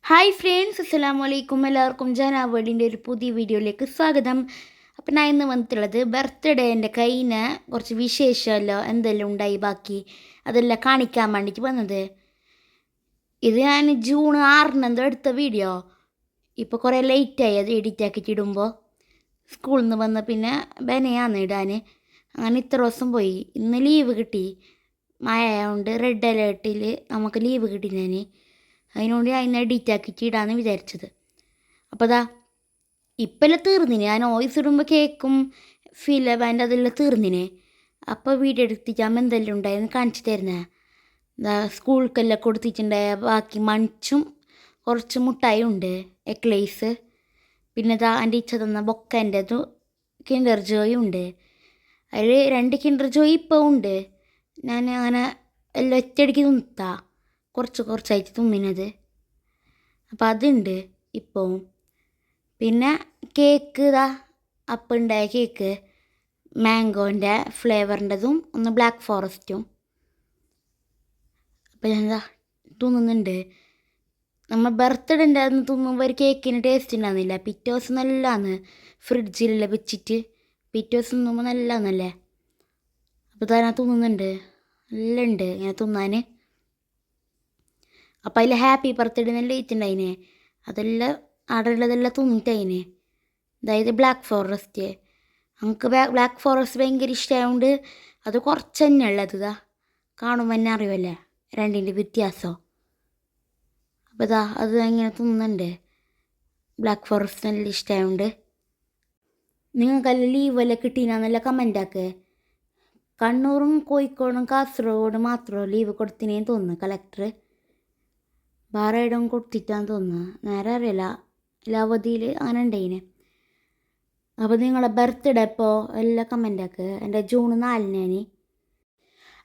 Hi friends, അസ്സലാമു അലൈക്കും. എല്ലാവർക്കും ജാന വേൾഡിൻ്റെ ഒരു പുതിയ വീഡിയോയിലേക്ക് സ്വാഗതം. അപ്പം ഞാൻ ഇന്ന് വന്നിട്ടുള്ളത് ബർത്ത്ഡേൻ്റെ കഴിഞ്ഞ കുറച്ച് വിശേഷമല്ലോ എന്തെല്ലാം ഉണ്ടായി ബാക്കി അതെല്ലാം കാണിക്കാൻ വേണ്ടിയിട്ട് വന്നത്. ഇത് ഞാൻ ജൂൺ 6 എന്തോ എടുത്ത വീഡിയോ. ഇപ്പോൾ കുറേ ലേറ്റായി അത് എഡിറ്റ് ആക്കിയിട്ട് ഇടുമ്പോൾ. സ്കൂളിൽ നിന്ന് വന്ന പിന്നെ ബനയാന്ന് ഇടാൻ. അങ്ങനെ ഇത്ര ദിവസം പോയി. ഇന്ന് ലീവ് കിട്ടി. മഴ ആയതുകൊണ്ട് റെഡ് അലേർട്ടിൽ നമുക്ക് ലീവ് കിട്ടി. ഞാൻ അതിനോട് ഞാൻ ഇന്ന് എഡിറ്റ് ആക്കിയിട്ട് ഇടാമെന്ന് വിചാരിച്ചത്. അപ്പോൾ അതാ ഇപ്പെല്ലാം തീർന്നിന്. ഞാൻ വോയിസ് ഇടുമ്പോൾ കേൾക്കും ഫില്ല ബാൻഡ് അതെല്ലാം തീർന്നിന്. അപ്പോൾ വീഡിയോ എടുത്തിട്ടാകുമ്പോൾ എന്തെല്ലാം ഉണ്ടായെന്ന് കാണിച്ചു തരുന്നേ. എന്താ സ്കൂൾക്കെല്ലാം കൊടുത്തിട്ടുണ്ടായ ബാക്കി മൺച്ചും കുറച്ച് മുട്ടായി ഉണ്ട്, എക്ലേസ്. പിന്നെ ഇതാ എൻ്റെ ഇച്ച തന്ന ബൊക്കേൻ്റെതും കിൻഡർ ജോയും ഉണ്ട്. അതിൽ 2 കിൻഡർ ജോയ് ഇപ്പോൾ ഉണ്ട്. ഞാൻ അങ്ങനെ എല്ലാം ഒറ്റയടിക്ക് തിന്നാ കുറച്ച് കുറച്ചായിട്ട് തിന്നിനത്. അപ്പോൾ അതുണ്ട് ഇപ്പവും. പിന്നെ കേക്ക് ഇതാ അപ്പം ഉണ്ടായ കേക്ക് മാംഗോൻ്റെ ഫ്ലേവറിൻ്റെതും ഒന്ന് ബ്ലാക്ക് ഫോറസ്റ്റും. അപ്പോൾ ഞാൻ എന്താ തിന്നുന്നുണ്ട്. നമ്മൾ ബർത്ത്ഡേൻ്റെ അന്ന് തിന്നുമ്പോൾ ഒരു കേക്കിന് ടേസ്റ്റ് ഉണ്ടാകുന്നില്ല. പിറ്റേ ദിവസം നല്ലതാണ് ഫ്രിഡ്ജിലെല്ലാം വെച്ചിട്ട് പിറ്റേ ദിവസം തിന്നുമ്പോൾ നല്ലതാണല്ലേ. അപ്പോൾ ഞാൻ തിന്നുന്നുണ്ട്. നല്ല ഉണ്ട് ഇങ്ങനെ തിന്നാൻ. അപ്പം അതിൽ ഹാപ്പി ബർത്ത്ഡേ എന്നെല്ലാം എഴുതിയിട്ടുണ്ടായിനെ. അതെല്ലാം അവിടെ ഉള്ളതെല്ലാം തിന്നിട്ടതിനെ. അതായത് ബ്ലാക്ക് ഫോറസ്റ്റ്. നമുക്ക് ബ്ലാക്ക് ഫോറസ്റ്റ് ഭയങ്കര ഇഷ്ടമായതുകൊണ്ട് അത് കുറച്ച് തന്നെ ഉള്ളത്. ഇതാ കാണുമ്പോൾ തന്നെ അറിയുമല്ലേ രണ്ടിൻ്റെ വ്യത്യാസം. അപ്പോൾ ഇതാ അത് ഇങ്ങനെ തിന്നുന്നുണ്ട്. ബ്ലാക്ക് ഫോറസ്റ്റ് നല്ല ഇഷ്ടമായതുകൊണ്ട്. നിങ്ങൾക്കെല്ലാം ലീവെല്ലാം കിട്ടീനാന്നല്ല കമൻ്റ് ആക്കുക. കണ്ണൂറും കോഴിക്കോടും കാസർഗോഡ് മാത്രമോ ലീവ് കൊടുത്തിനേന്ന് തോന്നുന്നു കളക്ടർ. വേറെ ഇടം കൊടുത്തിട്ടാന്ന് തോന്നുന്നു, നേരെ അറിയില്ല. അവധിയിൽ അങ്ങനെ ഉണ്ടായിന്. അപ്പോൾ നിങ്ങളെ ബർത്ത്ഡേ ഇപ്പോൾ എല്ലാം കമൻ്റ് ആക്കുക. എൻ്റെ ജൂൺ 4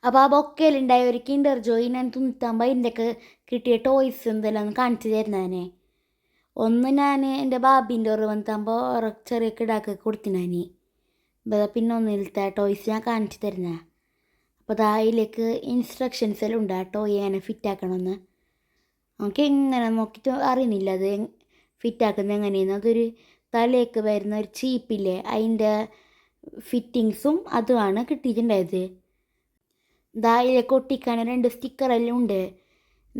അപ്പോൾ ആ ബൊക്കയിലുണ്ടായ ഒരു കിൻഡർ ജോയ് ഞാൻ തിന്നിട്ടാകുമ്പോൾ അതിൻ്റെയൊക്കെ കിട്ടിയ ടോയ്സ് എന്തെല്ലാം കാണിച്ചു തരുന്നതിനെ. ഒന്ന് ഞാൻ എൻ്റെ ബാബീൻ്റെ ഓറ് വന്നിട്ടാകുമ്പോൾ ചെറിയ കിടാക്ക് കൊടുത്തിനാനി. പിന്നെ ഒന്നിലത്തെ ടോയ്സ് ഞാൻ കാണിച്ചു തരുന്ന. അപ്പോൾ അതിലേക്ക് ഇൻസ്ട്രക്ഷൻസ് എല്ലാം ഉണ്ട് ആ ടോയ് എങ്ങനെ ഫിറ്റാക്കണമെന്ന്. നമുക്ക് എങ്ങനെ നോക്കിയിട്ട് അറിയുന്നില്ല അത് ഫിറ്റാക്കുന്നത് എങ്ങനെയെന്ന്. അതൊരു തലയൊക്കെ വരുന്ന ഒരു ചീപ്പില്ലേ അതിൻ്റെ ഫിറ്റിങ്സും അതുമാണ് കിട്ടിയിട്ടുണ്ടായത്. അതിലേക്ക് ഒട്ടിക്കാൻ 2 സ്റ്റിക്കറെല്ലാം ഉണ്ട്.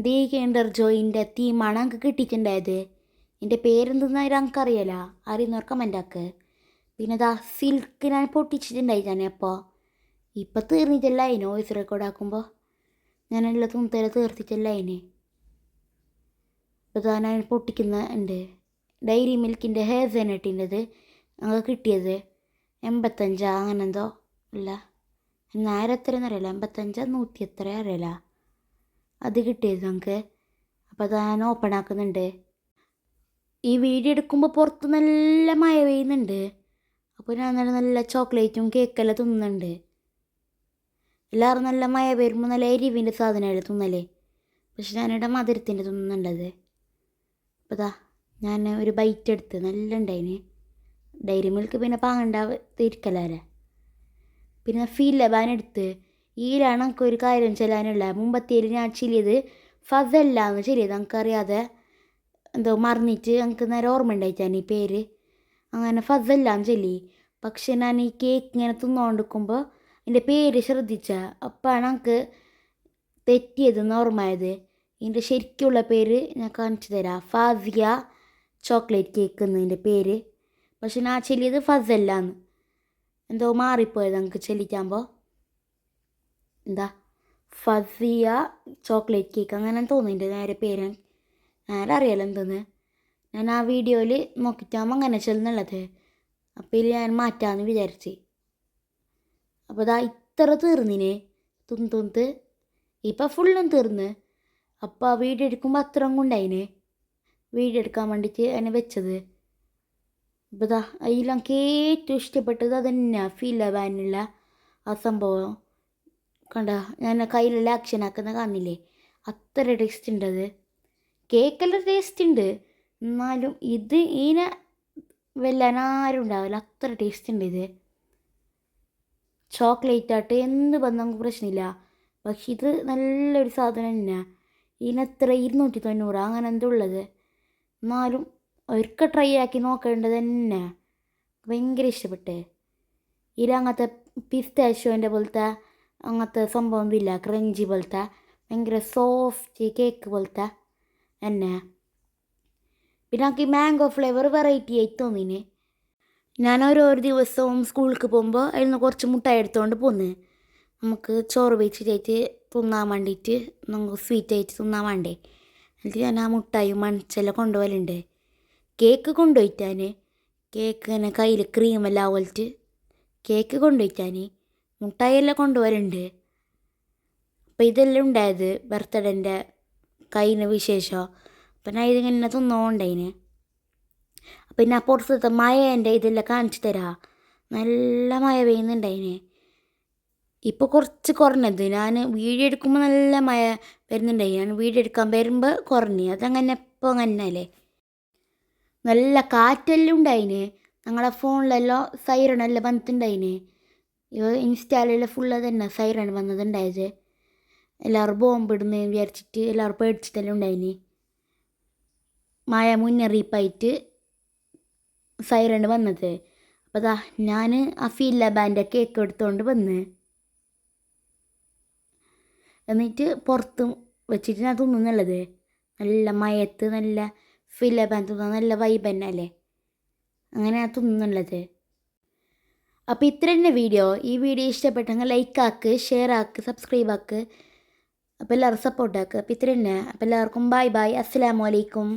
ദീ കിൻഡർ ജോയിൻ്റെ തീമാണ് ഞങ്ങൾക്ക് കിട്ടിയിട്ടുണ്ടായത്. എൻ്റെ പേരെന്തെന്ന് ഞങ്ങൾക്കറിയില്ല, അറിയുന്നവർ കമൻ്റ് ആക്ക്. പിന്നെ സിൽക്ക് ഞാൻ പൊട്ടിച്ചിട്ടുണ്ടായി തന്നെ. അപ്പോൾ ഇപ്പം തീർന്നിട്ടല്ല അതിന് വോയിസ് റെക്കോർഡ് ആക്കുമ്പോൾ ഞാനെല്ലാം തുണിത്തല തീർത്തിട്ടല്ല അതിന്. അപ്പോൾ ഞാൻ പൊട്ടിക്കുന്ന ഉണ്ട്. ഡയറി മിൽക്കിൻ്റെ ഹേസനട്ടിൻ്റെത് ഞങ്ങൾക്ക് കിട്ടിയത് 85 അങ്ങനെ എന്തോ അല്ല, നേരെ എത്രയെന്ന് അറിയില്ല, 85 100 എത്ര അറിയില്ല അത് കിട്ടിയത് ഞങ്ങൾക്ക്. അപ്പോൾ അത് ഞാൻ ഓപ്പൺ ആക്കുന്നുണ്ട്. ഈ വീഡിയോ എടുക്കുമ്പോൾ പുറത്ത് നല്ല മഴ പെയ്യുന്നുണ്ട്. അപ്പോൾ ഞാൻ നല്ല ചോക്ലേറ്റും കേക്കെല്ലാം തിന്നുന്നുണ്ട്. എല്ലാവരും നല്ല മഴ വരുമ്പോൾ നല്ല എരിവിൻ്റെ സാധനമല്ലേ തിന്നല്ലേ. പക്ഷെ ഞാനിവിടെ മധുരത്തിൻ്റെ തിന്നുന്നുണ്ടത്. അപ്പോൾ ഞാൻ ഒരു ബൈറ്റ് എടുത്ത് നല്ല ഉണ്ടായിന്. ഡയറി മിൽക്ക് പിന്നെ പാങ്ങണ്ടാതിരിക്കല്ലേ. പിന്നെ ഫീലബാൻ എടുത്ത്. ഈയിലാണ് നമുക്ക് ഒരു കാര്യം ചെല്ലാനുള്ള. മുമ്പത്തേൽ ഞാൻ ചെല്ലിയത് ഫസല്ലാന്ന് ചെല്ലിയത്. നമുക്കറിയാതെ എന്തോ മറന്നിട്ട് നമുക്ക് നേരെ ഓർമ്മ ഉണ്ടായിട്ടാണ് ഈ പേര്. അങ്ങനെ ഫസല്ലാന്ന് ചൊല്ലി. പക്ഷെ ഞാൻ ഈ കേക്ക് ഇങ്ങനെ തിന്നുകൊണ്ടിരിക്കുമ്പോൾ എൻ്റെ പേര് ശ്രദ്ധിച്ച അപ്പോഴാണ് നമുക്ക് തെറ്റിയതെന്ന് ഓർമ്മയായത്. ഇതിൻ്റെ ശരിക്കുള്ള പേര് ഞാൻ കാണിച്ചു തരാം. ഫാസിയ ചോക്ലേറ്റ് കേക്ക് എന്നതിൻ്റെ പേര്. പക്ഷെ ഞാൻ ചെല്ലിയത് ഫസല്ലാന്ന്. എന്തോ മാറിപ്പോയത് നമുക്ക് ചെല്ലിക്കാകുമ്പോൾ. ഫസിയ ചോക്ലേറ്റ് കേക്ക് അങ്ങനെ തോന്നുന്നുണ്ട് നേരെ പേര്. നേരെ അറിയാലോ എന്തെന്ന്. ഞാൻ ആ വീഡിയോയിൽ നോക്കിയിട്ടാകുമ്പോൾ അങ്ങനെ ചെല്ലുന്നുള്ളത്. അപ്പോൾ ഇതിൽ ഞാൻ മാറ്റാമെന്ന് വിചാരിച്ച്. അപ്പോൾ ഇത്ര തീർന്നിന് തുന്ത്. ഇപ്പം ഫുള്ളും തീർന്ന്. അപ്പോൾ ആ വീഡിയോ എടുക്കുമ്പോൾ അത്രയും കൊണ്ടായിന് വീഡിയോ എടുക്കാൻ വേണ്ടിയിട്ട് എന്നെ വെച്ചത്. അപ്പോൾ അതിലെനിക്ക് ഏറ്റവും ഇഷ്ടപ്പെട്ടത് അതന്നെയാണ് ഫിലബാനുള്ള ആ സംഭവം. കണ്ട ഞാൻ കയ്യിലുള്ള ആക്ഷൻ ആക്കുന്ന കാണില്ലേ, അത്ര ടേസ്റ്റ് ഉണ്ട് അത്. കേക്കെല്ലാം ടേസ്റ്റ് ഉണ്ട്, എന്നാലും ഇതിനെ വെല്ലാനാരും ഉണ്ടാവില്ല, അത്ര ടേസ്റ്റ് ഉണ്ട് ഇത്. ചോക്ലേറ്റ് ആയിട്ട് എന്ത് വന്നാൽ നമുക്ക് പ്രശ്നമില്ല. പക്ഷെ ഇത് നല്ലൊരു സാധനം തന്നെയാണ്. ഇതിനെത്ര 290 അങ്ങനെ എന്തോ ഉള്ളത്. എന്നാലും ഒരിക്കൽ ട്രൈ ആക്കി നോക്കേണ്ടത് തന്നെ. ഭയങ്കര ഇഷ്ടപ്പെട്ടെ. ഇതിൽ അങ്ങനത്തെ പിസ്താഷ്യോൻ്റെ പോലത്തെ അങ്ങനത്തെ സംഭവം ഒന്നുമില്ല, ക്രഞ്ചി പോലത്തെ ഭയങ്കര സോഫ്റ്റ് കേക്ക് പോലത്തെ തന്നെ. പിന്നെ എനിക്ക് ഈ മാംഗോ ഫ്ലേവർ വെറൈറ്റി ആയി തോന്നിന്. ഞാൻ ഓരോ ദിവസവും സ്കൂളിലേക്ക് പോകുമ്പോൾ അതിൽ നിന്ന് കുറച്ച് മുട്ടായി എടുത്തുകൊണ്ട് പോന്ന് നമുക്ക് ചോറ് വെച്ചിട്ടായിട്ട് തിന്നാൻ വേണ്ടിയിട്ട്, നമുക്ക് സ്വീറ്റായിട്ട് തിന്നാൻ വേണ്ടേ. എന്നിട്ട് ഞാൻ ആ മുട്ടായും മണിച്ചെല്ലാം കൊണ്ടുപോകലുണ്ട്. കേക്ക് കൊണ്ടുപോയിട്ടാൻ, കേക്ക് ഇങ്ങനെ കയ്യിൽ ക്രീമെല്ലാം ആവലിട്ട് കേക്ക് കൊണ്ടുപോയിട്ടാൻ മുട്ടായെല്ലാം കൊണ്ടുപോകലുണ്ട്. അപ്പം ഇതെല്ലാം ഉണ്ടായത് ബർത്ത്ഡേൻ്റെ കയ്യിന് വിശേഷം. അപ്പം ഞാൻ ഇതിങ്ങനെ തിന്നോണ്ടതിന്. പിന്നെ പുറത്തത്തെ മഴേൻ്റെ ഇതെല്ലാം കാണിച്ചു തരാം. നല്ല മഴ പെയ്യുന്നുണ്ടതിന്. ഇപ്പോൾ കുറച്ച് കുറഞ്ഞത്. ഞാൻ വീഡിയോ എടുക്കുമ്പോൾ നല്ല മഴ വരുന്നുണ്ടായി. ഞാൻ വീഡിയോ എടുക്കാൻ വരുമ്പോൾ കുറഞ്ഞ്. അതങ്ങനെ ഇപ്പോൾ അങ്ങനെയല്ലേ. നല്ല കാറ്റെല്ലാം ഉണ്ടായിന്. ഞങ്ങളെ ഫോണിലെല്ലാം സൈറണെല്ലാം വന്നിട്ടുണ്ടായിന്. ഇൻസ്റ്റയിലെല്ലാം ഫുള്ള് തന്നെ സൈറൺ വന്നതുണ്ടായത്. എല്ലാവരും ബോംബിടുന്ന് വിചാരിച്ചിട്ട് എല്ലാവരും പേടിച്ചിട്ടെല്ലാം ഉണ്ടായിന്. മഴ മുന്നറിയിപ്പായിട്ട് സൈറൺ വന്നത്. അപ്പോൾ അതാ ഞാൻ ആ ഫീല്ല ബാൻ്റെ കേക്ക് എടുത്തുകൊണ്ട് വന്ന് എന്നിട്ട് പുറത്ത് വെച്ചിട്ട് ഞാൻ തിന്നുന്നുള്ളത്. നല്ല മയത്ത് നല്ല ഫില്ല ബാൻ തിന്നാൻ നല്ല വൈബ് തന്നെ അല്ലേ. അങ്ങനെ ഞാൻ തിന്നുന്നുള്ളത്. അപ്പോൾ ഇത്ര തന്നെ വീഡിയോ. ഈ വീഡിയോ ഇഷ്ടപ്പെട്ടെങ്കിൽ ലൈക്ക് ആക്ക്, ഷെയർ ആക്ക്, സബ്സ്ക്രൈബ് ആക്ക്. അപ്പോൾ എല്ലാവരും സപ്പോർട്ട് ആക്കുക. അപ്പോൾ ഇത്ര തന്നെ. അപ്പോൾ എല്ലാവർക്കും ബൈ ബൈ, അസ്സലാമു അലൈക്കും.